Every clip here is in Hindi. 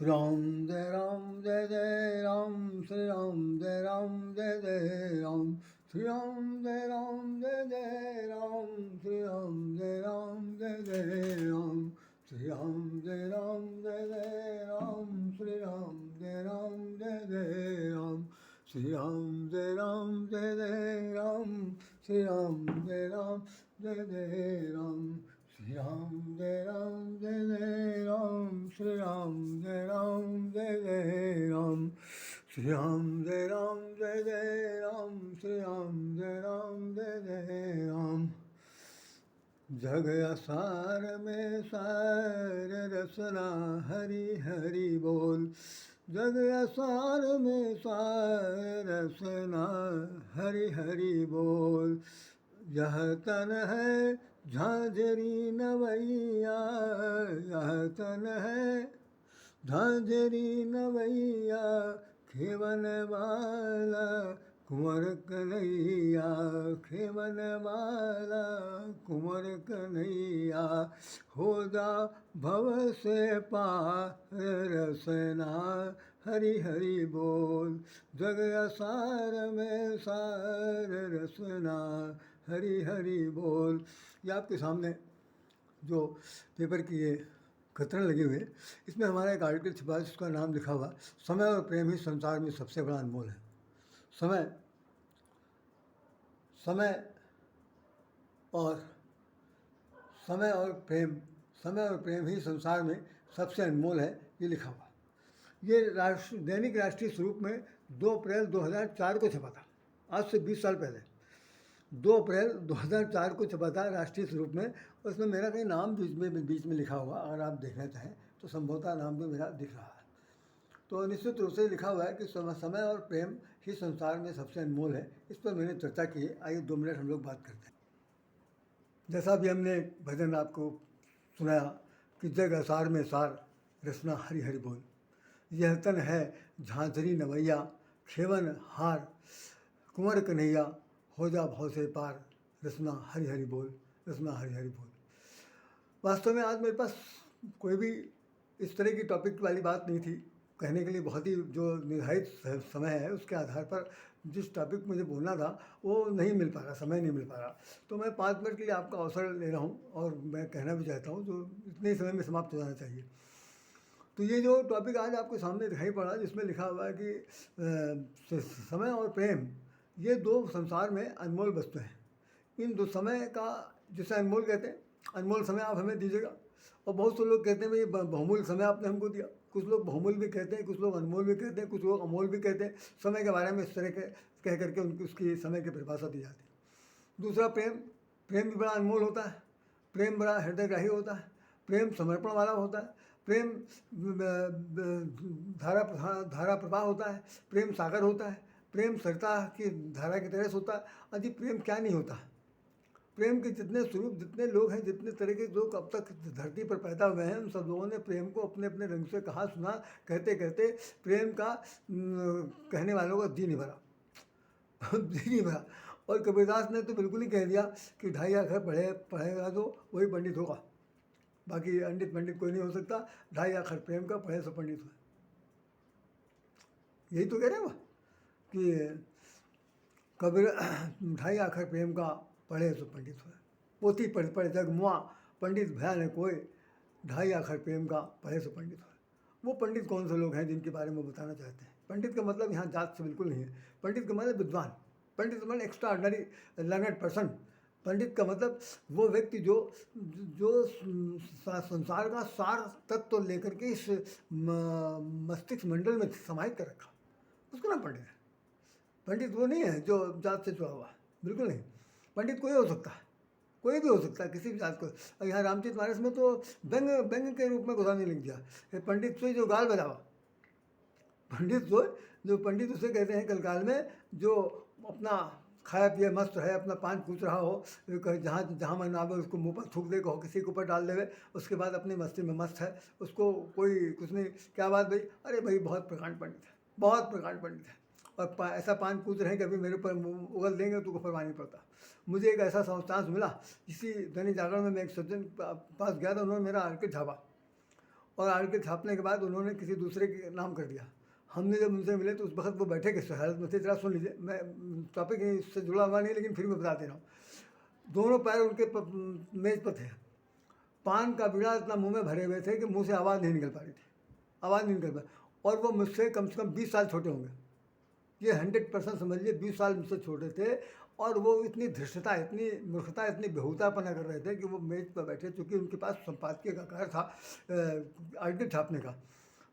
राम जय राम जय जय राम श्री राम जय राम जय जय राम श्री राम जय राम जय जय राम श्री राम जय राम जय जय राम श्री राम जय राम जय जय राम श्री राम जय राम जय जय राम श्री राम जय राम जय जय राम श्री राम जय राम जय जय राम श्री राम जय राम जय जय राम श्री राम जय राम जय जय राम श्री राम जय राम जय जय राम श्री राम जय राम जय जय राम जग असार में सार रसना हरि हरि बोल जग असार में सार रसना हरि हरि बोल यह तन है झांझरी नवैया यह तन है झांझरी नवैया खेवन वाला कुंवर कन्हैया खेवन वाला कुंवर कन्हैया हो जा भव से पार रसना हरि हरि बोल जग असार में सार रसना हरि हरि बोल। ये आपके सामने जो पेपर की ये कतरन लगे हुए, इसमें हमारा एक आर्टिकल छपा है जिसका नाम लिखा हुआ समय और प्रेम ही संसार में सबसे बड़ा अनमोल है। समय समय और समय और प्रेम ही संसार में सबसे अनमोल है, ये लिखा हुआ। ये दैनिक राष्ट्रीय स्वरूप में 2 अप्रैल 2004 को छपा था, आज से 20 साल पहले 2 अप्रैल 2004 को छपा था राष्ट्रीय स्वरूप में। उसमें मेरा कहीं नाम बीच में लिखा हुआ, अगर आप देखना चाहें तो संभवतः नाम भी मेरा दिख रहा है। तो निश्चित रूप से लिखा हुआ है कि समय और प्रेम ही संसार में सबसे अनमोल है। इस पर मैंने चर्चा की है, आइए 2 मिनट हम लोग बात करते हैं। जैसा भी हमने भजन आपको सुनाया कि जग असार में सार रसना हरि हरि बोल यह तन है झांझरी नवैया खेवन हार कुंवर कन्हैया हो जा भव से पार रसना हरि हरि बोल रसना हरि हरि बोल। वास्तव में आज मेरे पास कोई भी इस तरह की टॉपिक वाली बात नहीं थी कहने के लिए। बहुत ही जो निर्धारित समय है उसके आधार पर जिस टॉपिक मुझे बोलना था वो नहीं मिल पा रहा, समय नहीं मिल पा रहा। तो मैं 5 मिनट के लिए आपका अवसर ले रहा हूँ और मैं कहना भी चाहता हूँ जो इतने ही समय में समाप्त हो जाना चाहिए। तो ये जो टॉपिक आज आपके सामने दिखाई पड़ा जिसमें लिखा हुआ है कि समय और प्रेम ये 2 संसार में अनमोल वस्तु हैं। इन 2 समय का जिसे अनमोल कहते हैं, अनमोल समय आप हमें दीजिएगा। और बहुत से लोग कहते हैं भाई बहुमूल्य समय आपने हमको दिया। कुछ लोग बहुमूल्य भी कहते हैं, कुछ लोग अनमोल भी कहते हैं, कुछ लोग अमोल भी कहते हैं। समय के बारे में इस तरह के कह करके उनकी उसकी समय की परिभाषा दी जाती है। दूसरा प्रेम, प्रेम भी बड़ा अनमोल होता है। प्रेम बड़ा हृदयग्राही होता है। प्रेम समर्पण वाला होता है। प्रेम धारा प्रवाह होता है। प्रेम सागर होता है। प्रेम सरिता की धारा की तरह से होता है। अजी प्रेम क्या नहीं होता। प्रेम के जितने स्वरूप, जितने लोग हैं, जितने तरह के लोग अब तक धरती पर पैदा हुए हैं, उन सब लोगों ने प्रेम को अपने अपने रंग से कहा सुना। कहते कहते प्रेम का कहने वालों का जी नहीं भरा जी नहीं भरा। और कबीरदास ने तो बिल्कुल ही कह दिया कि 2.5 अक्षर पढ़ेगा तो वही पंडित होगा, बाकी पंडित कोई नहीं हो सकता। 2.5 अक्षर प्रेम का पढ़े सो पंडित हो। यही तो कह रहे हैं वो कि कबीर 2.5 अक्षर प्रेम का पढ़े सो पंडित हो। पोथी पढ़ जग मुआ पंडित भया न कोई 2.5 अक्षर प्रेम का पढ़े सो पंडित हो। वो पंडित कौन से लोग हैं जिनके बारे में बताना चाहते हैं। पंडित का मतलब यहाँ जात से बिल्कुल नहीं है। पंडित का मतलब विद्वान, पंडित का मतलब एक्स्ट्रा ऑर्डिनरी लर्नड पर्सन। पंडित का मतलब वो व्यक्ति जो जो संसार का सार तत्व लेकर के इस मस्तिष्क मंडल में समाहित कर रखा, उसका नाम पंडित है। पंडित वो नहीं है जो जात से जुड़ा हुआ, बिल्कुल नहीं। पंडित कोई हो सकता है, कोई भी हो सकता है, किसी भी जात को। और यहाँ रामचरितमानस में तो व्यंग के रूप में गोदामी लिख दिया, पंडित से जो गाल बजावा। पंडित जो पंडित उसे कहते हैं कलकाल में जो अपना खाया पिया मस्त है, अपना पान पूछ रहा हो, जहाँ मन आवे उसको मुँह पर थूक दे, कहो किसी के ऊपर डाल देवे, उसके बाद अपनी मस्ती में मस्त है, उसको कोई कुछ नहीं। क्या बात भाई? अरे भाई बहुत प्रकांड पंडित है, बहुत प्रकांड पंडित है। और ऐसा पान पूछ रहे हैं कि अभी मेरे ऊपर उगल देंगे तो परवाह नहीं पड़ता। मुझे एक ऐसा चांस मिला, इसी दैनिक जागरण में मैं एक सज्जन पास गया था, उन्होंने मेरा आर्टिकल छापा और आर्टिकल छापने के बाद उन्होंने किसी दूसरे के नाम कर दिया। हमने जब उनसे मिले तो उस वक्त वो बैठे किस हालत में थे, जरा सुन लीजिए। मैं टॉपिक इससे जुड़ा हुआ नहीं, लेकिन फिर भी बता दे रहा हूँ। दोनों पैर उनके मेज पर थे, पान का बीड़ा इतना मुंह में भरे हुए थे कि मुंह से आवाज़ नहीं निकल पा रही थी, आवाज़ नहीं निकल पा। और वो मुझसे कम से कम 20 साल छोटे होंगे, ये 100% समझिए 20 साल मुझसे छोटे थे। और वो इतनी धृष्टता, इतनी मूर्खता, इतनी बेहूदापना कर रहे थे कि वो मेज पर बैठे, चूँकि उनके पास संपादकीय का कार्य था आर्टिकल छापने का,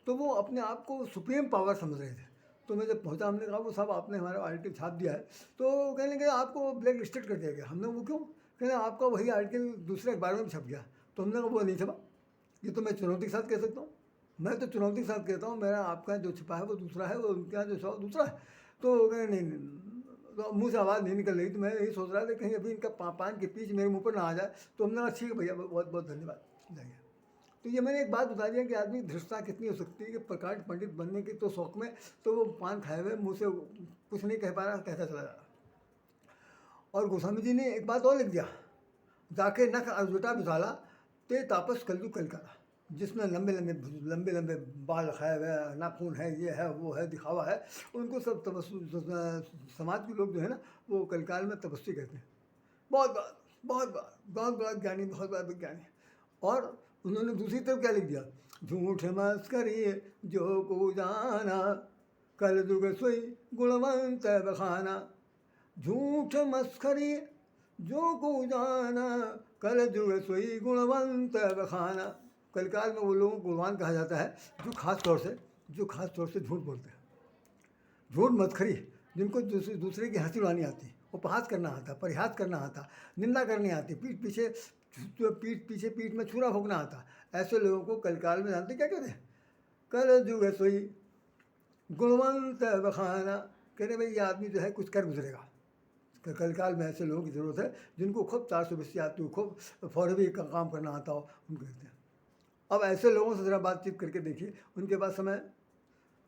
तो वो अपने आप को सुप्रीम पावर समझ रहे थे। तो मैं जब पहुंचा, हमने कहा वो साहब आपने हमारा आर्टिकल छाप दिया है, तो कहने लगे आपको ब्लैक लिस्टेड कर दिया गया। हमने वो क्यों? कहने आपका वही आर्टिकल दूसरे अखबार में छप गया। तो हमने कहा वो नहीं छपा। ये तो मैं चुनौती के साथ कह सकता हूँ, मैं तो चुनौती के साथ कहता हूँ, मेरा आपका जो छपा है वो दूसरा है, वो उनके यहाँ जो छपा दूसरा है। तो कहे नहीं, तो मुँह से आवाज़ नहीं निकल रही। तो मैं यही सोच रहा था कहीं अभी इनका पान के पीछे मेरे मुँह पर ना आ जाए। तो हमने कहा ठीक है भैया, बहुत बहुत धन्यवाद, जाइए। तो ये मैंने एक बात बता दिया कि आदमी धृष्टता कितनी हो सकती है कि प्रकांड पंडित बनने के तो शौक में तो वो पान खाए हुए मुँह से कुछ नहीं कह पा रहा, कहता चला जा रहा। और गोस्वामी जी ने एक बात और लिख दिया, जाके नख अर्जुटा बिसाला ते तापस कलजु कलकारा, जिसमें लंबे लंबे लंबे लंबे बाल खाए हुए, नाखून है, ये है, वो है, दिखावा है, उनको सब समाज के लोग जो है ना वो कलकाल में तपस्वी कहते हैं। बहुत बड़ा ज्ञानी, बहुत बड़ा विज्ञानी। और उन्होंने दूसरी तरफ क्या लिख दिया, झूठ मस्करी जो को जाना कल जुग सोई गुणवंत बखाना। झूठ मस्करी जो को जाना कल जुग सोई गुणवंत बखाना। कलकाल में वो लोगों को गुणवान कहा जाता है जो खास तौर से झूठ बोलते हैं। झूठ मस्खरी, जिनको दूसरे की हंसी उड़ानी आती, उपहास करना आता, परिहास करना आता, निंदा करनी आती, पीठ में छुरा भोंकना आता, ऐसे लोगों को कलकाल में जानते क्या कहते हैं? कल जुग सोई गुणवंत बखाना। कह रहे भाई ये आदमी जो है कुछ कर गुजरेगा। कलकाल में ऐसे लोगों की ज़रूरत है जिनको खूब 420 आती हो, खूब फौरवी का काम करना आता हो, उनको कहते हैं। अब ऐसे लोगों से ज़रा बातचीत करके देखिए, उनके पास समय,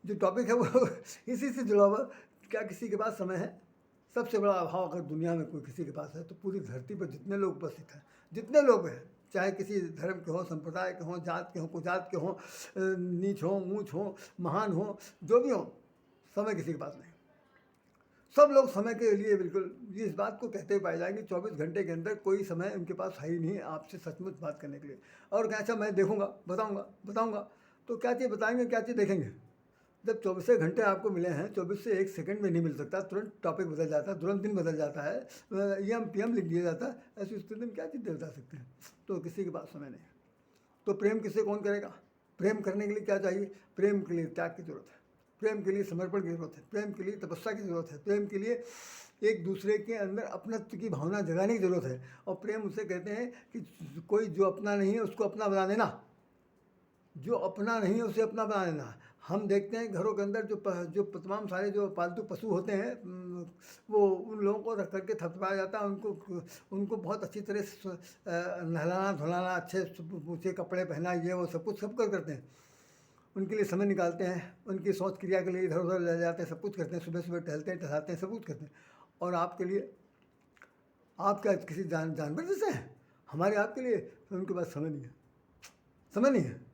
जो टॉपिक है वो इसी से जुड़ा हुआ। क्या किसी के पास समय है? सबसे बड़ा अभाव अगर दुनिया में कोई किसी के पास है तो पूरी धरती पर जितने लोग उपस्थित हैं, जितने लोग हैं, चाहे किसी धर्म के हों, संप्रदाय के हों, जात के हों, कुजात के हों, नीच हों, ऊँच हों, महान हों, जो भी हों, समय किसी के पास नहीं। सब लोग समय के लिए बिल्कुल ये इस बात को कहते हुए पाए जाएंगे 24 घंटे के अंदर कोई समय उनके पास है ही नहीं आपसे सचमुच बात करने के लिए। और क्या अच्छा मैं देखूंगा, बताऊंगा, तो क्या चीज़ बताएंगे, क्या चीज़ देखेंगे? जब 24 घंटे आपको मिले हैं, 24 से 1 सेकंड में नहीं मिल सकता, तुरंत टॉपिक बदल जाता है, तुरंत दिन बदल जाता है, AM PM लिख दिया जाता है। ऐसी स्थिति में क्या चीज़ बता सकते हैं? तो किसी के पास समय नहीं। तो प्रेम किससे कौन करेगा? प्रेम करने के लिए क्या चाहिए? प्रेम के लिए त्याग की जरूरत है, प्रेम के लिए समर्पण की जरूरत है, प्रेम के लिए तपस्या की जरूरत है, प्रेम के लिए एक दूसरे के अंदर अपनत्व की भावना जगाने की जरूरत है। और प्रेम उसे कहते हैं कि कोई जो अपना नहीं है उसको अपना बना देना, जो अपना नहीं है उसे अपना बना लेना। हम देखते हैं घरों के अंदर जो तमाम सारे जो पालतू पशु होते हैं, वो उन लोगों को रख करके थपथपाया जाता है, उनको बहुत अच्छी तरह से नहलाना धुलाना, अच्छे कपड़े पहना, ये वो सब कुछ करते हैं, उनके लिए समय निकालते हैं, उनकी शौच क्रिया के लिए इधर उधर ले जाते हैं, सब कुछ करते हैं, सुबह सुबह टहलते हैं, टहलाते हैं, सब कुछ करते हैं। और आपके लिए, आप क्या किसी जानवर जैसे हैं? हमारे आपके लिए तो उनके पास समय नहीं है।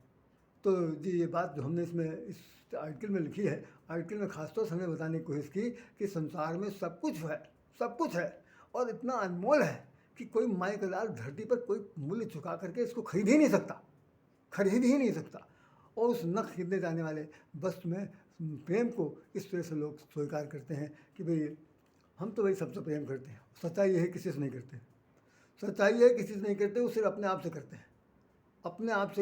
तो जी ये बात जो हमने इसमें इस आर्टिकल में लिखी है, आर्टिकल में खासतौर से हमें बताने की कोशिश की कि संसार में सब कुछ है और इतना अनमोल है कि कोई माई का लाल धरती पर कोई मूल्य चुका करके इसको खरीद ही नहीं सकता। और उस न खरीदने जाने वाले वस्तु में प्रेम को इस तरह से लोग स्वीकार करते हैं कि भाई हम तो भाई सबसे प्रेम करते हैं। सच्चाई यह है किसी से नहीं करते, वो सिर्फ अपने आप से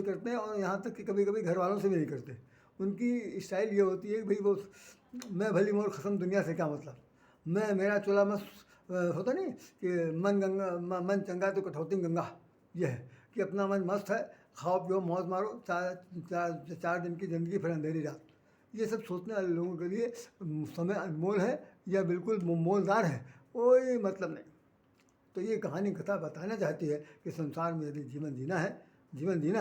करते हैं और यहाँ तक कि कभी कभी घर वालों से भी नहीं करते। उनकी स्टाइल ये होती है कि भाई वो मैं भली मोर खसम दुनिया से क्या मतलब, मेरा चोला मस्त होता नहीं कि मन चंगा तो कठौती गंगा। ये है कि अपना मन मस्त है, खाओ पियो मौज मारो, चार दिन की ज़िंदगी फिर अंधेरी रात। ये सब सोचने वाले लोगों के लिए समय अनमोल है या बिल्कुल मोलदार है, कोई मतलब नहीं। तो ये कहानी कथा बताना चाहती है कि संसार में यदि जीवन जीना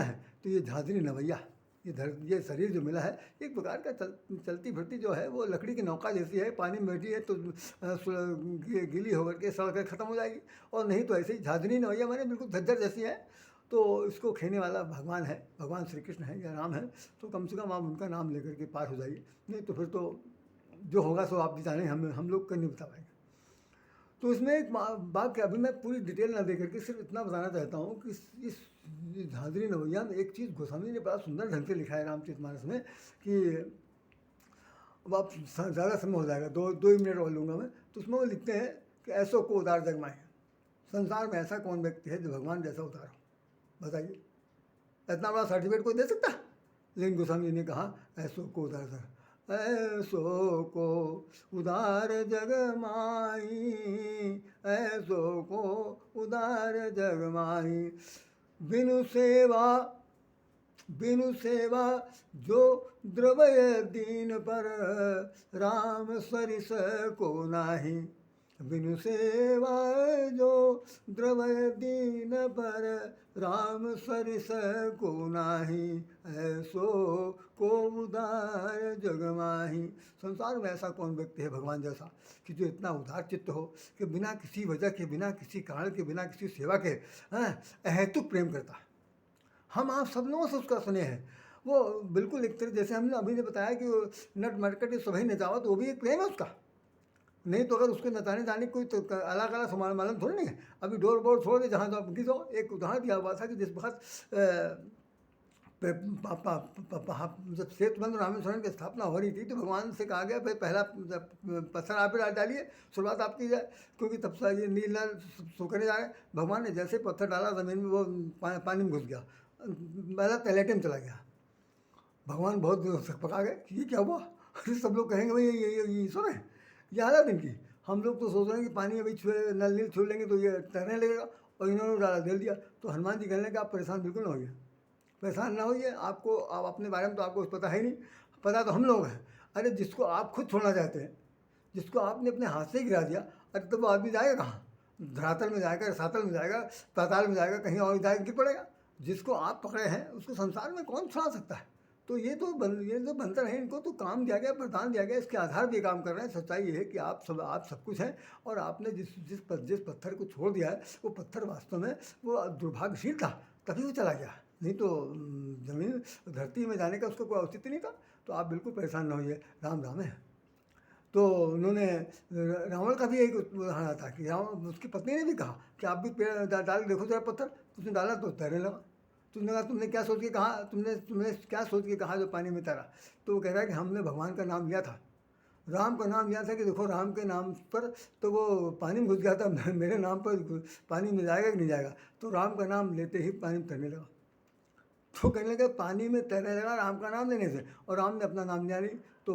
है तो ये झांझरी नवैया, ये शरीर जो मिला है एक प्रकार का चलती फिरती जो है वो लकड़ी की नौका जैसी है। पानी में बैठी है तो गीली होकर के सड़क ख़त्म हो जाएगी, और नहीं तो ऐसे ही झांझरी नवैया माने बिल्कुल झज्जर जैसी है। तो इसको खेने वाला भगवान है, भगवान श्री कृष्ण है या राम है, तो कम से कम आप उनका नाम लेकर के पार हो जाइए, नहीं तो फिर तो जो होगा सो आप भी जाने, हम लोग कर नहीं बता पाएंगे। तो इसमें एक बात क्या, अभी मैं पूरी डिटेल ना दे करके सिर्फ इतना बताना चाहता हूँ कि इस झांझरी नवैया में एक चीज़ गोस्वामी ने बड़ा सुंदर ढंग से लिखा है रामचरितमानस में कि अब आप ज़्यादा समय हो जाएगा, दो ही मिनट और लूँगा मैं। तो उसमें वो लिखते हैं कि ऐसो को उदार जग माहे, संसार में ऐसा कौन व्यक्ति है जो भगवान जैसा उदार हो, बताइए। इतना बड़ा सर्टिफिकेट कोई दे सकता है? लेकिन गोस्वामी जी ने कहा ऐसो को उदार जग, ऐसो को उदार जग माही, ऐसो को उदार जग माही, बिनु सेवा जो द्रवय दीन पर, राम सरिस को नाही। बिनु सेवा जो द्रवय दीन पर, राम सरिस को नाही। ऐसो को उदार जग माही। संसार में ऐसा कौन व्यक्ति है भगवान जैसा कि जो इतना उदार चित्त हो कि बिना किसी वजह के, बिना किसी कारण के, बिना किसी सेवा के अहेतुक प्रेम करता है। हम आप सब लोगों से उसका स्नेह है। वो बिल्कुल एक तरह जैसे हमने अभी ने बताया कि वो नट मटकट सभी नचावा, तो वो भी एक प्रेम है उसका। नहीं तो अगर उसको नचाने जाने कोई तो अलग अलग सामान मालूम थोड़ी नहीं है। अभी डोर बोर छोड़ के जहाँ तो आप गिरो, एक उदाहरण दिया हुआ था कि जिस वक्त जब सेतुबंध रामेश्वरम की स्थापना हो रही थी तो भगवान से कहा गया भाई पहला पत्थर आप ही डालिए, शुरुआत आपकी जाए, क्योंकि तब से ये नील नल सूखने जा रहे। भगवान ने जैसे पत्थर डाला ज़मीन में, वो पानी में घुस गया, पहला तलैटे में चला गया। भगवान बहुत पका गए कि ये क्या हुआ। सब लोग कहेंगे भाई ये ईश्वर है, ये हालत इनकी। हम लोग तो सोच रहे हैं कि पानी अभी नल नील छू लेंगे तो ये तैरने लगेगा, और इन्होंने डाला दे दिया। तो हनुमान जी कहने कि आप परेशान बिल्कुल ना होइए, परेशान ना होइए। आपको आप अपने बारे में तो आपको पता है नहीं, पता तो हम लोग हैं। अरे जिसको आप खुद छोड़ना चाहते हैं, जिसको आपने अपने हाथ से गिरा दिया, अरे तो वो आदमी जाएगा कहाँ? धरातल में जाएगा, रसातल में जाएगा, पाताल में जाएगा, कहीं और जाएगा, गिर पड़ेगा। जिसको आप पकड़े हैं उसको संसार में कौन छुड़ा सकता है? तो ये जो बंधन है, इनको तो काम दिया गया, वरदान दिया गया, इसके आधार पर काम कर रहे हैं। सच्चाई ये है कि आप सब कुछ हैं, और आपने जिस पत्थर को छोड़ दिया है, वो पत्थर वास्तव में वो दुर्भाग्यशील था, तभी वो चला गया। नहीं तो जमीन धरती में जाने का उसको कोई औचित्य नहीं था। तो आप बिल्कुल परेशान ना होइए, राम राम है। तो उन्होंने रावण का भी एक उदाहरण आता कि रावण, उसकी पत्नी ने भी कहा कि आप भी पेड़ डाल के देखो जरा पत्थर। उसने डाला तो तैरने लगा। तुमने कहा तुमने क्या सोच के कहा, तुमने क्या सोच के कहा जो पानी में तैरा? तो वो कह रहा है कि हमने भगवान का नाम लिया था, राम का नाम लिया था कि देखो राम के नाम पर तो वो पानी में घुस गया था, मेरे नाम पर पानी में जाएगा कि नहीं जाएगा? तो राम का नाम लेते ही पानी में तैरने लगा। तो कहने लगा पानी में तैरने लगा राम का नाम लेने से, और राम ने अपना नाम लिया नहीं, तो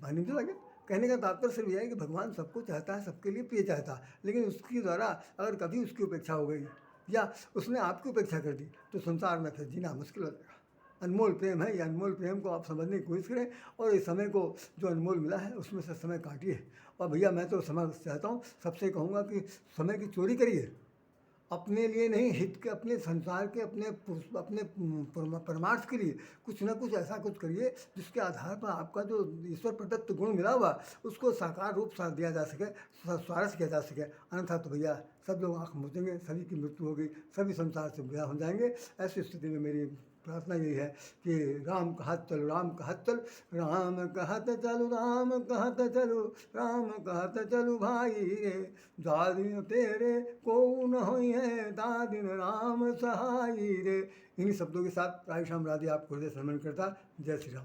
पानी में चला गया। कहने का तात्पर्य सिर्फ यह है कि भगवान सबको चाहता है, सबके लिए प्रिय चाहता है, लेकिन उसके द्वारा अगर कभी उसकी उपेक्षा हो गई या उसने आपकी उपेक्षा कर दी तो संसार में फिर जीना मुश्किल हो जाएगा। अनमोल प्रेम है, ये अनमोल प्रेम को आप समझने की कोशिश करें, और इस समय को जो अनमोल मिला है उसमें से समय काटिए। और भैया मैं तो समय चाहता हूँ, सबसे कहूँगा कि समय की चोरी करिए, अपने लिए नहीं, हित के, अपने संसार के, अपने परमार्थ के लिए कुछ ना कुछ ऐसा कुछ करिए जिसके आधार पर आपका जो ईश्वर प्रदत्त गुण मिला हुआ उसको साकार रूप सा दिया जा सके, स्वारस्य किया जा सके। अन्यथा तो भैया सब लोग आँख मूंदेंगे, सभी की मृत्यु होगी, सभी संसार से विदा हो जाएंगे। ऐसी स्थिति में मेरी प्रार्थना यही है कि राम कहत चलो, राम कहत चल, राम कहत चलो, राम कहत चलो, राम कहत चलो भाई रे, दादिन तेरे को न होई है, दादिन राम सहाई रे। इन्हीं शब्दों के साथ राधे श्याम राधे आपको हृदय समर्पण करता। जय श्री राम।